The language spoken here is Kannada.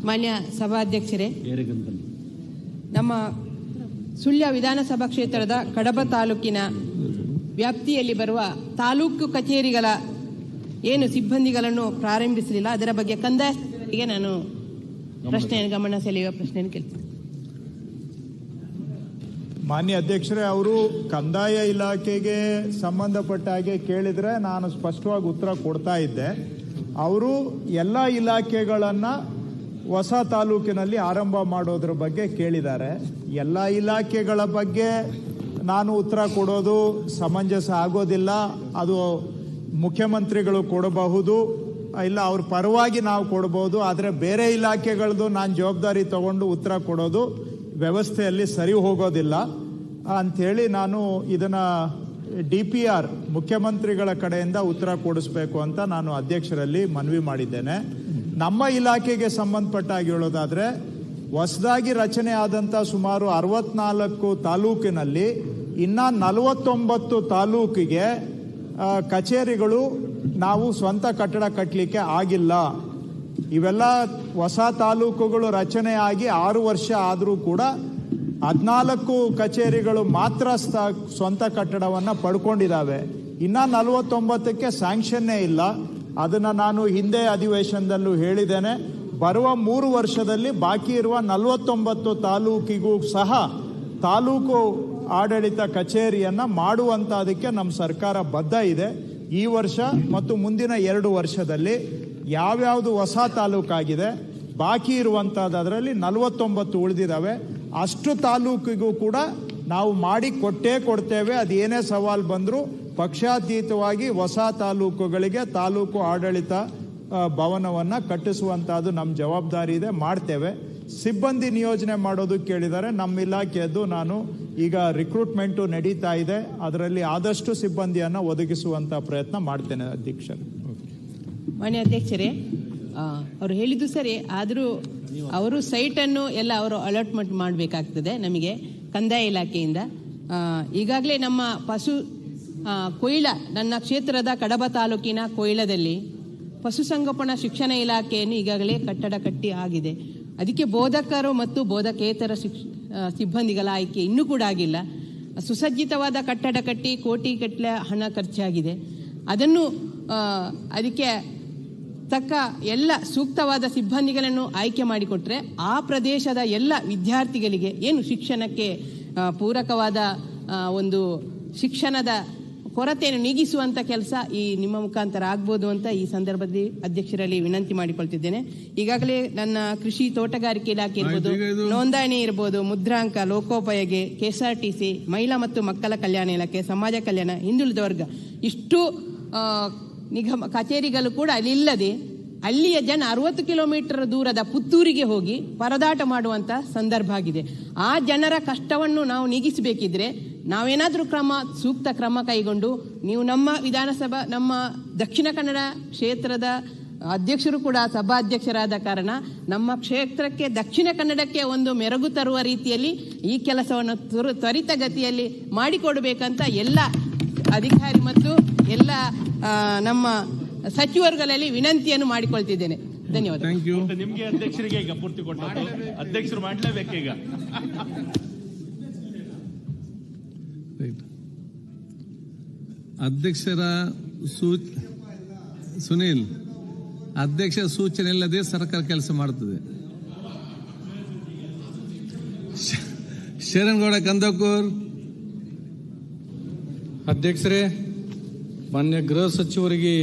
ಮಾನ್ಯ ಸಭಾಧ್ಯಕ್ಷರೇ, ನಮ್ಮ ಸುಳ್ಯ ವಿಧಾನಸಭಾ ಕ್ಷೇತ್ರದ ಕಡಬ ತಾಲೂಕಿನ ವ್ಯಾಪ್ತಿಯಲ್ಲಿ ಬರುವ ತಾಲೂಕು ಕಚೇರಿಗಳ ಏನು ಸಿಬ್ಬಂದಿಗಳನ್ನು ಪ್ರಾರಂಭಿಸಲಿಲ್ಲ, ಅದರ ಬಗ್ಗೆ ಕಂದಾಯ ಸಚಿವರಿಗೆ ನಾನು ಗಮನ ಸೆಳೆಯುವ ಪ್ರಶ್ನೆಯನ್ನು ಕೇಳ್ತೀನಿ. ಮಾನ್ಯ ಅಧ್ಯಕ್ಷರೇ, ಅವರು ಕಂದಾಯ ಇಲಾಖೆಗೆ ಸಂಬಂಧಪಟ್ಟ ಹಾಗೆ ಕೇಳಿದರೆ ನಾನು ಸ್ಪಷ್ಟವಾಗಿ ಉತ್ತರ ಕೊಡ್ತಾ ಇದ್ದೆ. ಅವರು ಎಲ್ಲ ಇಲಾಖೆಗಳನ್ನು ಹೊಸ ತಾಲೂಕಿನಲ್ಲಿ ಆರಂಭ ಮಾಡೋದ್ರ ಬಗ್ಗೆ ಕೇಳಿದ್ದಾರೆ. ಎಲ್ಲ ಇಲಾಖೆಗಳ ಬಗ್ಗೆ ನಾನು ಉತ್ತರ ಕೊಡೋದು ಸಮಂಜಸ ಆಗೋದಿಲ್ಲ. ಅದು ಮುಖ್ಯಮಂತ್ರಿಗಳು ಕೊಡಬಹುದು, ಇಲ್ಲ ಅವ್ರ ಪರವಾಗಿ ನಾವು ಕೊಡ್ಬೋದು. ಆದರೆ ಬೇರೆ ಇಲಾಖೆಗಳದ್ದು ನಾನು ಜವಾಬ್ದಾರಿ ತಗೊಂಡು ಉತ್ತರ ಕೊಡೋದು ವ್ಯವಸ್ಥೆಯಲ್ಲಿ ಸರಿ ಹೋಗೋದಿಲ್ಲ ಅಂಥೇಳಿ ನಾನು ಇದನ್ನು DPR ಮುಖ್ಯಮಂತ್ರಿಗಳ ಕಡೆಯಿಂದ ಉತ್ತರ ಕೊಡಿಸ್ಬೇಕು ಅಂತ ನಾನು ಅಧ್ಯಕ್ಷರಲ್ಲಿ ಮನವಿ ಮಾಡಿದ್ದೇನೆ. ನಮ್ಮ ಇಲಾಖೆಗೆ ಸಂಬಂಧಪಟ್ಟ ಹಾಗೆ ಹೇಳೋದಾದರೆ, ಹೊಸದಾಗಿ ರಚನೆ ಆದಂಥ ಸುಮಾರು 64 ತಾಲೂಕಿನಲ್ಲಿ ಇನ್ನು 49 ತಾಲೂಕಿಗೆ ಕಚೇರಿಗಳು ನಾವು ಸ್ವಂತ ಕಟ್ಟಡ ಕಟ್ಟಲಿಕ್ಕೆ ಆಗಿಲ್ಲ. ಇವೆಲ್ಲ ಹೊಸ ತಾಲೂಕುಗಳು ರಚನೆ ಆಗಿ 6 ವರ್ಷ ಆದರೂ ಕೂಡ 14 ಕಚೇರಿಗಳು ಮಾತ್ರ ಸ್ವಂತ ಕಟ್ಟಡವನ್ನು ಪಡ್ಕೊಂಡಿದ್ದಾವೆ. ಇನ್ನು 49ಕ್ಕೆ ಸ್ಯಾಂಕ್ಷನ್ನೇ ಇಲ್ಲ. ಅದನ್ನು ನಾನು ಹಿಂದೆ ಅಧಿವೇಶನದಲ್ಲೂ ಹೇಳಿದ್ದೇನೆ. ಬರುವ 3 ವರ್ಷದಲ್ಲಿ ಬಾಕಿ ಇರುವ 49 ತಾಲೂಕಿಗೂ ಸಹ ತಾಲೂಕು ಆಡಳಿತ ಕಚೇರಿಯನ್ನು ಮಾಡುವಂಥದಕ್ಕೆ ನಮ್ಮ ಸರ್ಕಾರ ಬದ್ಧ ಇದೆ. ಈ ವರ್ಷ ಮತ್ತು ಮುಂದಿನ 2 ವರ್ಷದಲ್ಲಿ ಯಾವ್ಯಾವುದು ಹೊಸ ತಾಲೂಕಾಗಿದೆ, ಬಾಕಿ ಇರುವಂಥದ್ದರಲ್ಲಿ 49 ಉಳಿದಿದ್ದಾವೆ. ಅಷ್ಟು ತಾಲೂಕಿಗೂ ಕೂಡ ನಾವು ಮಾಡಿ ಕೊಡ್ತೇವೆ. ಅದೇನೇ ಸವಾಲು ಬಂದರೂ ಪಕ್ಷಾತೀತವಾಗಿ ಹೊಸ ತಾಲೂಕುಗಳಿಗೆ ತಾಲೂಕು ಆಡಳಿತ ಭವನವನ್ನು ಕಟ್ಟಿಸುವಂಥದ್ದು ನಮ್ಮ ಜವಾಬ್ದಾರಿ ಇದೆ, ಮಾಡ್ತೇವೆ. ಸಿಬ್ಬಂದಿ ನಿಯೋಜನೆ ಮಾಡೋದು ಕೇಳಿದ್ದಾರೆ. ನಮ್ಮ ಇಲಾಖೆಯದ್ದು ನಾನು ಈಗ ರಿಕ್ರೂಟ್ಮೆಂಟು ನಡೀತಾ ಇದೆ. ಅದರಲ್ಲಿ ಆದಷ್ಟು ಸಿಬ್ಬಂದಿಯನ್ನು ಒದಗಿಸುವಂಥ ಪ್ರಯತ್ನ ಮಾಡ್ತೇನೆ ಅಧ್ಯಕ್ಷರೇ. ಮಾನ್ಯ ಅಧ್ಯಕ್ಷರೇ, ಅವರು ಹೇಳಿದ್ದು ಸರಿ. ಆದರೂ ಅವರು ಸೈಟನ್ನು ಎಲ್ಲ ಅವರು ಅಲಾಟ್ಮೆಂಟ್ ಮಾಡಬೇಕಾಗ್ತದೆ ನಮಗೆ ಕಂದಾಯ ಇಲಾಖೆಯಿಂದ. ಈಗಾಗಲೇ ನಮ್ಮ ಕೊಯ್ಲ, ನನ್ನ ಕ್ಷೇತ್ರದ ಕಡಬ ತಾಲೂಕಿನ ಕೊಯ್ಲದಲ್ಲಿ ಪಶುಸಂಗೋಪನಾ ಶಿಕ್ಷಣ ಇಲಾಖೆಯನ್ನು ಈಗಾಗಲೇ ಕಟ್ಟಡ ಕಟ್ಟಿ ಆಗಿದೆ. ಅದಕ್ಕೆ ಬೋಧಕರು ಮತ್ತು ಬೋಧಕೇತರ ಸಿಬ್ಬಂದಿಗಳ ಆಯ್ಕೆ ಇನ್ನೂ ಕೂಡ ಆಗಿಲ್ಲ. ಸುಸಜ್ಜಿತವಾದ ಕಟ್ಟಡ ಕಟ್ಟಿ ಕೋಟಿಗಟ್ಟಲೆ ಹಣ ಖರ್ಚಾಗಿದೆ. ಅದನ್ನು ಅದಕ್ಕೆ ತಕ್ಕ ಎಲ್ಲ ಸೂಕ್ತವಾದ ಸಿಬ್ಬಂದಿಗಳನ್ನು ಆಯ್ಕೆ ಮಾಡಿಕೊಟ್ರೆ ಆ ಪ್ರದೇಶದ ಎಲ್ಲ ವಿದ್ಯಾರ್ಥಿಗಳಿಗೆ ಏನು ಶಿಕ್ಷಣಕ್ಕೆ ಪೂರಕವಾದ ಒಂದು ಶಿಕ್ಷಣದ ಕೊರತೆಯನ್ನು ನೀಗಿಸುವಂಥ ಕೆಲಸ ಈ ನಿಮ್ಮ ಮುಖಾಂತರ ಆಗ್ಬೋದು ಅಂತ ಈ ಸಂದರ್ಭದಲ್ಲಿ ಅಧ್ಯಕ್ಷರಲ್ಲಿ ವಿನಂತಿ ಮಾಡಿಕೊಳ್ತಿದ್ದೇನೆ. ಈಗಾಗಲೇ ನನ್ನ ಕೃಷಿ ತೋಟಗಾರಿಕೆ ಇಲಾಖೆ ಇರ್ಬೋದು, ನೋಂದಣಿ ಇರ್ಬೋದು, ಮುದ್ರಾಂಕ, ಲೋಕೋಪಯೋಗಿ, KSRTC, ಮಹಿಳಾ ಮತ್ತು ಮಕ್ಕಳ ಕಲ್ಯಾಣ ಇಲಾಖೆ, ಸಮಾಜ ಕಲ್ಯಾಣ, ಹಿಂದುಳಿದ ವರ್ಗ, ಇಷ್ಟು ನಿಗಮ ಕಚೇರಿಗಳು ಕೂಡ ಅಲ್ಲಿಲ್ಲದೆ ಅಲ್ಲಿಯ ಜನ 60 ಕಿಲೋಮೀಟರ್ ದೂರದ ಪುತ್ತೂರಿಗೆ ಹೋಗಿ ಪರದಾಟ ಮಾಡುವಂಥ ಸಂದರ್ಭ ಆಗಿದೆ. ಆ ಜನರ ಕಷ್ಟವನ್ನು ನಾವು ನೀಗಿಸಬೇಕಿದ್ರೆ ನಾವೇನಾದರೂ ಸೂಕ್ತ ಕ್ರಮ ಕೈಗೊಂಡು, ನೀವು ನಮ್ಮ ವಿಧಾನಸಭಾ, ನಮ್ಮ ದಕ್ಷಿಣ ಕನ್ನಡ ಕ್ಷೇತ್ರದ ಅಧ್ಯಕ್ಷರು ಕೂಡ ಸಭಾಧ್ಯಕ್ಷರಾದ ಕಾರಣ ನಮ್ಮ ಕ್ಷೇತ್ರಕ್ಕೆ, ದಕ್ಷಿಣ ಕನ್ನಡಕ್ಕೆ ಒಂದು ಮೆರುಗು ತರುವ ರೀತಿಯಲ್ಲಿ ಈ ಕೆಲಸವನ್ನು ತ್ವರಿತಗತಿಯಲ್ಲಿ ಮಾಡಿಕೊಡಬೇಕಂತ ಎಲ್ಲ ಅಧಿಕಾರಿ ಮತ್ತು ಎಲ್ಲ ನಮ್ಮ ಸಚಿವರುಗಳಲ್ಲಿ ವಿನಂತಿಯನ್ನು ಮಾಡಿಕೊಳ್ತಿದ್ದೇನೆ. ಧನ್ಯವಾದ. ನಿಮಗೆ ಅಧ್ಯಕ್ಷರಿಗೆ ಈಗ ಪೂರ್ತಿ ಕೊಟ್ಟು ಅಧ್ಯಕ್ಷರು ಮಾಡಲೇಬೇಕೀಗ. ಅಧ್ಯಕ್ಷರ ಸುನೀಲ್, ಅಧ್ಯಕ್ಷರ ಸೂಚನೆ ಇಲ್ಲದೆ ಸರ್ಕಾರ ಕೆಲಸ ಮಾಡುತ್ತದೆ. ಶರಣಗೌಡ ಕಂದಕೂರ್. ಅಧ್ಯಕ್ಷರೇ, ಮಾನ್ಯ ಗೃಹ ಸಚಿವರಿಗೆ